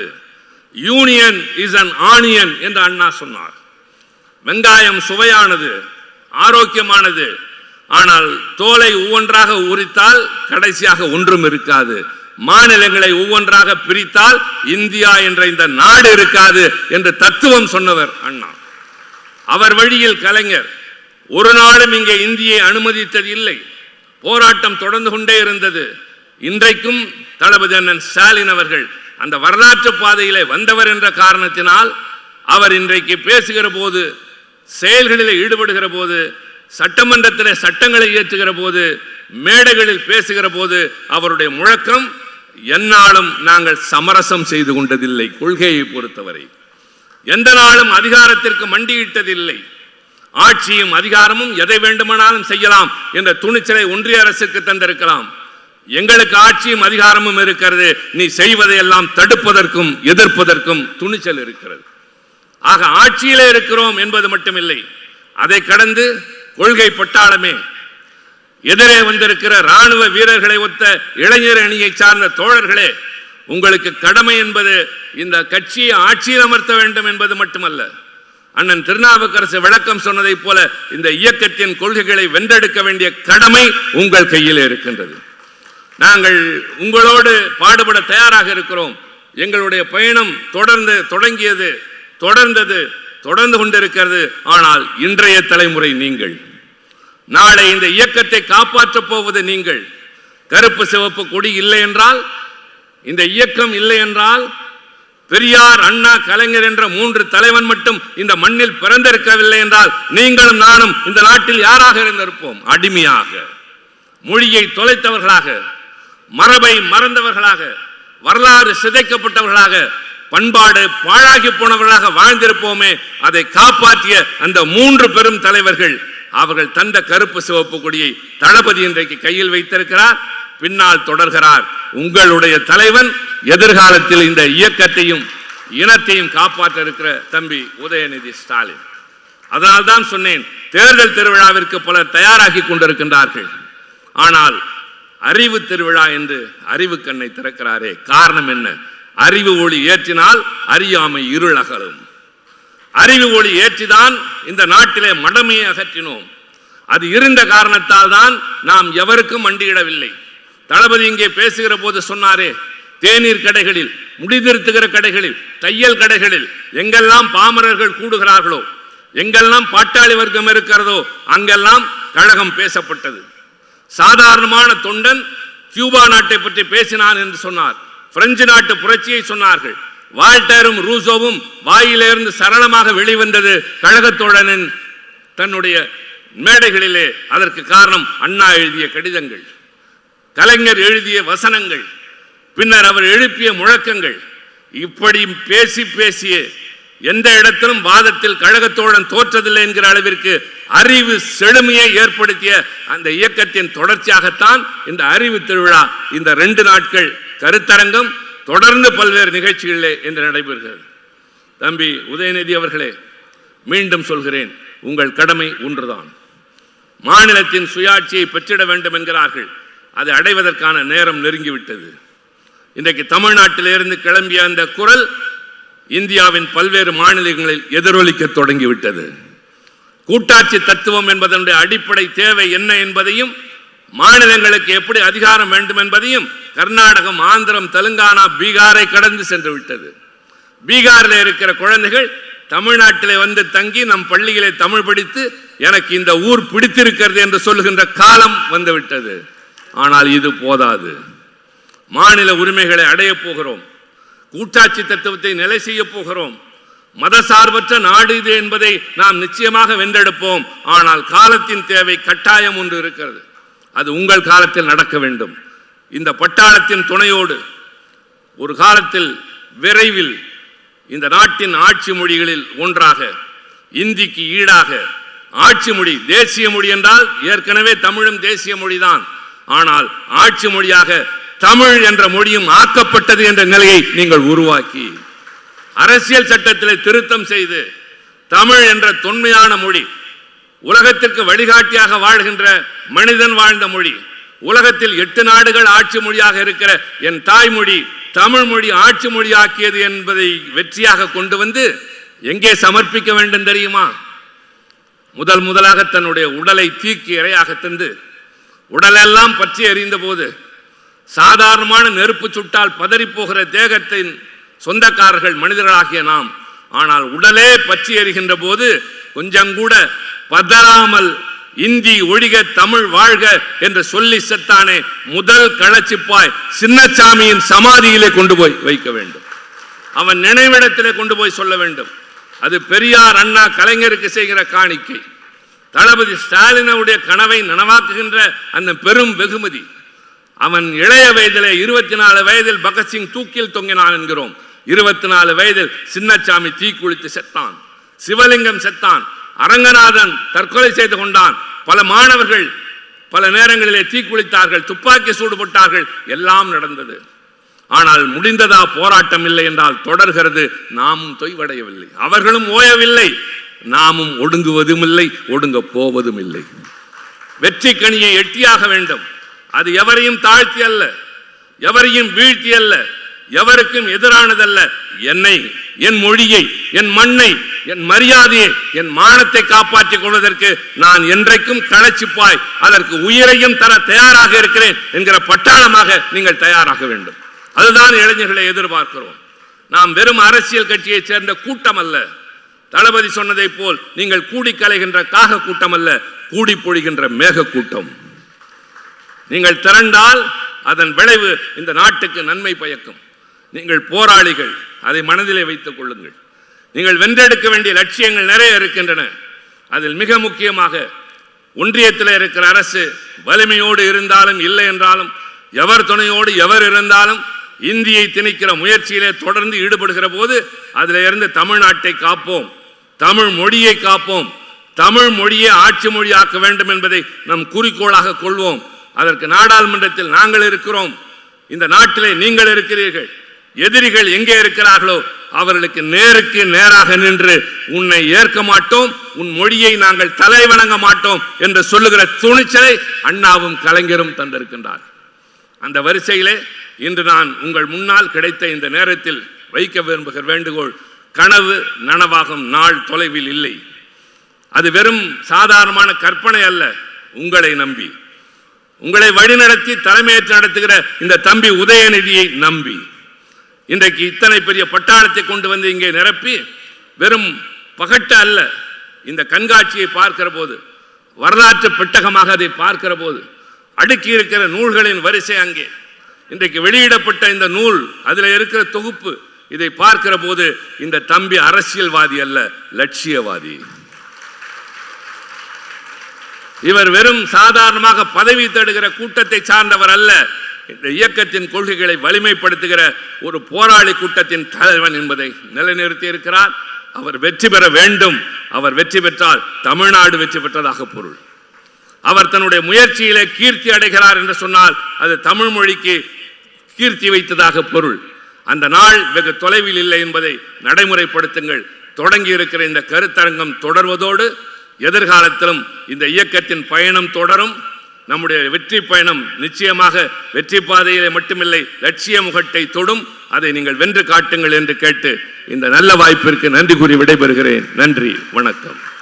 S1: யூனியன் இஸ் அன் ஆனியன் என்று அண்ணா சொன்னார். வெங்காயம் சுவையானது, ஆரோக்கியமானது. ஆனால் தோலை ஒவ்வொன்றாக உரித்தால் கடைசியாக ஒன்றும் இருக்காது. மாநிலங்களை ஒவ்வொன்றாக பிரித்தால் இந்தியா என்ற இந்த நாடு இருக்காது என்று தத்துவம் சொன்னவர் அண்ணா. அவர் வழியில் கலைஞர் ஒரு நாளும் இங்கே இந்தியை அனுமதித்தது இல்லை. போராட்டம் தொடர்ந்து கொண்டே இருந்தது. இன்றைக்கும் தளபதி அண்ணன் ஸ்டாலின் அவர்கள் அந்த வரலாற்று பாதையிலே வந்தவர் என்ற காரணத்தினால் அவர் இன்றைக்கு பேசுகிற போது, செயல்களில் ஈடுபடுகிற போது, சட்டமன்றத்தில் சட்டங்களை இயற்றுகிற போது, மேடைகளில் பேசுகிற போது அவருடைய முழக்கம் எந்நாளும் நாங்கள் சமரசம் செய்து கொண்டதில்லை. கொள்கையை பொறுத்தவரை எந்த நாளும் அதிகாரத்திற்கு மண்டியிட்டதில்லை. ஆட்சியும் அதிகாரமும் எதை வேண்டுமானாலும் செய்யலாம் என்ற துணிச்சலை ஒன்றிய அரசுக்கு தந்திருக்கலாம். எங்களுக்கு ஆட்சியும் அதிகாரமும் இருக்கிறது, நீ செய்வதை எல்லாம் தடுப்பதற்கும் எதிர்ப்பதற்கும் துணிச்சல் இருக்கிறது. ஆக ஆட்சியிலே இருக்கிறோம் என்பது மட்டுமில்லை, அதை கடந்து கொள்கை பட்டாளமே, எதிரே வந்திருக்கிற ராணுவ வீரர்களை ஒத்த இளைஞர் அணியை சார்ந்த தோழர்களே, உங்களுக்கு கடமை என்பது இந்த கட்சியை ஆட்சியில் அமர்த்த வேண்டும் என்பது மட்டுமல்ல. அண்ணன் திருநாவுக்கரசு விளக்கம் சொன்னதை போல இந்த இயக்கத்தின் கொள்கைகளை வென்றெடுக்க வேண்டிய கடமை உங்கள் கையில் இருக்கின்றது. நாங்கள் உங்களோடு பாடுபட தயாராக இருக்கிறோம். எங்களுடைய பயணம் தொடங்கியது, தொடர்ந்து கொண்டிருக்கிறது. ஆனால் இன்றைய தலைமுறை நீங்கள், நாளை இந்த இயக்கத்தை காப்பாற்றப் போவது நீங்கள். கருப்பு சிவப்பு கொடி இல்லை என்றால், இந்த இயக்கம் இல்லை என்றால், பெரியார், அண்ணா, கலைஞர் என்ற 3 தலைவன் மட்டும் இந்த மண்ணில் பிறந்திருக்கவில்லை என்றால் நீங்களும் நானும் இந்த நாட்டில் யாராக இருந்திருப்போம்? அடிமையாக, மொழியை தொலைத்தவர்களாக, மரபை மறந்தவர்களாக, வரலாறு சிதைக்கப்பட்டவர்களாக, பண்பாடு பாழாகி போனவர்களாக வாழ்ந்திருப்போமே. அதை காப்பாற்றிய அந்த 3 பெரும் தலைவர்கள், அவர்கள் தந்த கருப்பு சிவப்பு கொடியை தளபதி இன்றைக்கு கையில் வைத்திருக்கிறார், பின்னால் தொடர்கிறார். உங்களுடைய தலைவன் எதிர்காலத்தில் இந்த இயக்கத்தையும் இனத்தையும் காப்பாற்ற இருக்கிற தம்பி உதயநிதி ஸ்டாலின். அதனால்தான் சொன்னேன், தேர்தல் திருவிழாவிற்கு பலர் தயாராகி கொண்டிருக்கின்றார்கள். ஆனால் அறிவு திருவிழா என்று அறிவு கண்ணை திறக்கிறாரே, காரணம் என்ன? அறிவு ஒளி ஏற்றினால் அறியாமை இருள் அகலும். அறிவு ஒளி ஏற்றிதான் இந்த நாட்டிலே மடமையை அகற்றினோம். அது இருந்த காரணத்தால் தான் நாம் எவருக்கும் மண்டியிடவில்லை. தளபதி இங்கே பேசுகிற போது சொன்னாரே, தேநீர் கடைகளில், முடிதிருத்துகிற கடைகளில், தையல் கடைகளில் எங்கெல்லாம் பாமரர்கள் கூடுகிறார்களோ, எங்கெல்லாம் பாட்டாளி வர்க்கம் இருக்கிறதோ அங்கெல்லாம் கழகம் பேசப்பட்டது. சாதாரணமான தொண்டன் கியூபா நாட்டை பற்றி பேசினான் என்று சொன்னார். பிரெஞ்சு நாட்டு புரட்சியை சொன்னார்கள். வால்டரும் ரூசோவும் வாயிலிருந்து சரளமாக வெளிவந்தது கழகத்தோழனின் தன்னுடைய மேடைகளிலே. அதற்கு காரணம் அண்ணா எழுதிய கடிதங்கள், கலைஞர் எழுதிய வசனங்கள், பின்னர் அவர் எழுப்பிய முழக்கங்கள். இப்படி பேசி பேசிய எந்த இடத்திலும் வாதத்தில் கழகத்தோழன் தோற்றதில்லை என்கிற அளவிற்கு அறிவு செழுமையை ஏற்படுத்திய அந்த இயக்கத்தின் தொடர்ச்சியாகத்தான் இந்த அறிவு திருவிழா, இந்த 2 நாட்கள் கருத்தரங்கம், தொடர்ந்து பல்வேறு நிகழ்ச்சிகளிலே என்று நடைபெறுகிறது. தம்பி உதயநிதி அவர்களே, மீண்டும் சொல்கிறேன், உங்கள் கடமை ஒன்றுதான். மாநிலத்தின் சுயாட்சியை பெற்றிட வேண்டும் என்கிறார்கள். அதை அடைவதற்கான நேரம் நெருங்கிவிட்டது. இன்றைக்கு தமிழ்நாட்டிலிருந்து கிளம்பிய அந்த குரல் இந்தியாவின் பல்வேறு மாநிலங்களில் எதிரொலிக்க தொடங்கிவிட்டது. கூட்டாட்சி தத்துவம் என்பதனுடைய அடிப்படை தேவை என்ன என்பதையும், மாநிலங்களுக்கு எப்படி அதிகாரம் வேண்டும் என்பதையும் கர்நாடகம், ஆந்திரம், தெலுங்கானா, பீகாரை கடந்து சென்று விட்டது. பீகாரில் இருக்கிற குழந்தைகள் தமிழ்நாட்டிலே வந்து தங்கி நம் பள்ளிகளை தமிழ் படித்து எனக்கு இந்த ஊர் பிடித்திருக்கிறது என்று சொல்லுகின்ற காலம் வந்துவிட்டது. ஆனால் இது போதாது. மாநில உரிமைகளை அடைய போகிறோம். கூட்டாட்சி தத்துவத்தை நிலை செய்ய போகிறோம். மதசார்பற்ற நாடு இது என்பதை நாம் நிச்சயமாக வென்றெடுப்போம். ஆனால் காலத்தின் தேவை கட்டாயம் ஒன்று இருக்கிறது. அது உங்கள் காலத்தில் நடக்க வேண்டும். இந்த பட்டாளத்தின் துணையோடு ஒரு காலத்தில் விரைவில் இந்த நாட்டின் ஆட்சி மொழிகளில் ஒன்றாக, இந்திக்கு ஈடாக ஆட்சி மொழி, தேசிய மொழி என்றால் ஏற்கனவே தமிழும் தேசிய மொழிதான். ஆனால் ஆட்சி மொழியாக தமிழ் என்ற மொழியும் ஆக்கப்பட்டது என்ற நிலையை நீங்கள் உருவாக்கி, அரசியல் சட்டத்தில் திருத்தம் செய்து தமிழ் என்ற தொன்மையான மொழி, உலகத்திற்கு வழிகாட்டியாக வாழ்கின்ற மனிதன் வாழ்ந்த மொழி. உலகத்தில் 8 நாடுகள் ஆட்சி மொழியாக இருக்கிற என் தாய்மொழி தமிழ் மொழி ஆட்சி மொழியாக்கியது என்பதை வெற்றியாக கொண்டு வந்து எங்கே சமர்ப்பிக்க வேண்டும் தெரியுமா? முதலாக தன்னுடைய உடலை தீக்கு இரையாக தந்து உடலெல்லாம் பற்றி எறிந்த போது சாதாரணமான நெருப்பு சுட்டால் பதறி போகிற தேகத்தின் சொந்தக்காரர்கள் மனிதர்களாகிய நாம். ஆனால் உடலே பற்றி எறிகின்ற போது கொஞ்சம் கூட பதறாமல் இந்தி ஒழிக தமிழ் வாழ்க என்று சொல்லி செத்தானே முதல் களச்சிப்பாய் சின்னசாமியின் சமாதியிலே கொண்டு போய் வைக்க வேண்டும். அவன் நினைவிடத்திலே கொண்டு போய் சொல்ல வேண்டும். அது பெரியார், அண்ணா, கலைஞருக்கு செய்கிற காணிக்கை. தளபதி ஸ்டாலினுடைய கனவை நனவாக்குகின்ற அந்த பெரும் வெகுமதி. அவன் இளைய வயதிலே 24 வயதில் பகத்சிங் தூக்கில் தொங்கினான் என்கிறோம். 24 வயதில் சின்னசாமி தீக்குளித்து செத்தான். சிவலிங்கம் செத்தான். அரங்கநாதன் தற்கொலை செய்து கொண்டான். பல மாணவர்கள் பல நேரங்களிலே தீக்குளித்தார்கள், துப்பாக்கி சூடு போட்டார்கள். எல்லாம் நடந்தது. ஆனால் முடிந்ததா போராட்டம் இல்லை என்றால் தொடர்கிறது. நாமும் தொய்வடையவில்லை, அவர்களும் ஓயவில்லை, நாமும் ஒடுங்குவதும் இல்லை, ஒடுங்க போவதும் இல்லை. வெற்றி கனியை எட்டியாக வேண்டும். அது எவரையும் தாழ்த்தி அல்ல, எவரையும் வீழ்த்தி அல்ல, எவருக்கும் எதிரானதல்ல. என்னை, என் மொழியை, என் மண்ணை, என் மரியாதையை, என் மானத்தை காப்பாற்றிக் கொள்வதற்கு நான் என்றைக்கும் களச்சிப்பாய் அதற்கு உயிரையும் தர தயாராக இருக்கிறேன் என்கிற பட்டாளமாக நீங்கள் தயாராக வேண்டும். அதுதான் இளைஞர்களை எதிர்பார்க்கிறோம். நாம் வெறும் அரசியல் கட்சியை சேர்ந்த கூட்டம் அல்ல. தளபதி சொன்னதை போல் நீங்கள் கூடி கலைகின்ற காக கூட்டம் அல்ல, கூடி பொழிகின்ற மேக கூட்டம். நீங்கள் திரண்டால் அதன் விளைவு இந்த நாட்டுக்கு நன்மை பயக்கும். நீங்கள் போராளிகள், அதை மனதிலே வைத்துக் கொள்ளுங்கள். நீங்கள் வென்றெடுக்க வேண்டிய லட்சியங்கள் நிறைய இருக்கின்றன. அதில் மிக முக்கியமாக ஒன்றியத்தில் இருக்கிற அரசு வலிமையோடு இருந்தாலும் இல்லை என்றாலும், எவர் துணையோடு எவர் இருந்தாலும் இந்தியை திணிக்கிற முயற்சியிலே தொடர்ந்து ஈடுபடுகிற போது அதில் இருந்து தமிழ்நாட்டை காப்போம், தமிழ் மொழியை காப்போம், தமிழ் மொழியை ஆட்சி மொழியாக்க வேண்டும் என்பதை நம் குறிக்கோளாக கொள்வோம். அதற்கு நாடாளுமன்றத்தில் நாங்கள் இருக்கிறோம், இந்த நாட்டிலே நீங்கள் இருக்கிறீர்கள். எதிரிகள் எங்கே இருக்கிறார்களோ அவர்களுக்கு நேருக்கு நேராக நின்று உன்னை ஏற்க மாட்டோம், உன் மொழியை நாங்கள் தலை வணங்க மாட்டோம் என்று சொல்லுகிற துணிச்சலை அண்ணாவும் கலைஞரும் தந்திருக்கின்றார். அந்த வரிசையிலே இன்று நான் உங்கள் முன்னால் கிடைத்த இந்த நேரத்தில் வைக்க விரும்புகிற வேண்டுகோள், கனவு நனவாகும் நாள் தொலைவில் இல்லை. அது வெறும் சாதாரணமான கற்பனை அல்ல. உங்களை நம்பி, உங்களை வழிநடத்தி தலைமையேற்று நடத்துகிற இந்த தம்பி உதயநிதியை நம்பி இன்றைக்கு இத்தனை பெரிய பட்டாளத்தை கொண்டு வந்து இங்கே நிரப்பி வெறும் பகட்ட அல்ல, இந்த கண்காட்சியை பார்க்கிற போது, வரலாற்று பெட்டகமாக அதை பார்க்கிற போது, அடுக்கி இருக்கிற நூல்களின் வரிசை அங்கே, இன்றைக்கு வெளியிடப்பட்ட இந்த நூல், அதில் இருக்கிற தொகுப்பு, இதை பார்க்கிற போது இந்த தம்பி அரசியல்வாதி அல்ல, லட்சியவாதி. இவர் வெறும் சாதாரணமாக பதவி தேடுகிற கூட்டத்தை சார்ந்தவர் அல்ல, இந்த இயக்கத்தின் கொள்கைகளை வலிமைப்படுத்துகிற ஒரு போராளி கூட்டத்தின் தலைவன் என்பதை நிலைநிறுத்தி இருக்கிறார். அவர் வெற்றி பெற வேண்டும். அவர் வெற்றி பெற்றால் தமிழ்நாடு வெற்றி பெற்றதாக பொருள். அவர் தன்னுடைய முயற்சியிலே கீர்த்தி அடைகிறார் என்று சொன்னால் அது தமிழ் மொழிக்கு கீர்த்தி வைத்ததாக பொருள். அந்த நாள் வெகு தொலைவில் இல்லை என்பதை நடைமுறைப்படுத்துங்கள். தொடங்கி இருக்கிற இந்த கருத்தரங்கம் தொடர்வதோடு எதிர்காலத்திலும் இந்த இயக்கத்தின் பயணம் தொடரும். நம்முடைய வெற்றி பயணம் நிச்சயமாக வெற்றி பாதையிலே மட்டுமில்லை, லட்சிய முகட்டை தொடும். அதை நீங்கள் வென்று காட்டுங்கள் என்று கேட்டு இந்த நல்ல வாய்ப்பிற்கு நன்றி கூறி விடைபெறுகிறேன். நன்றி, வணக்கம்.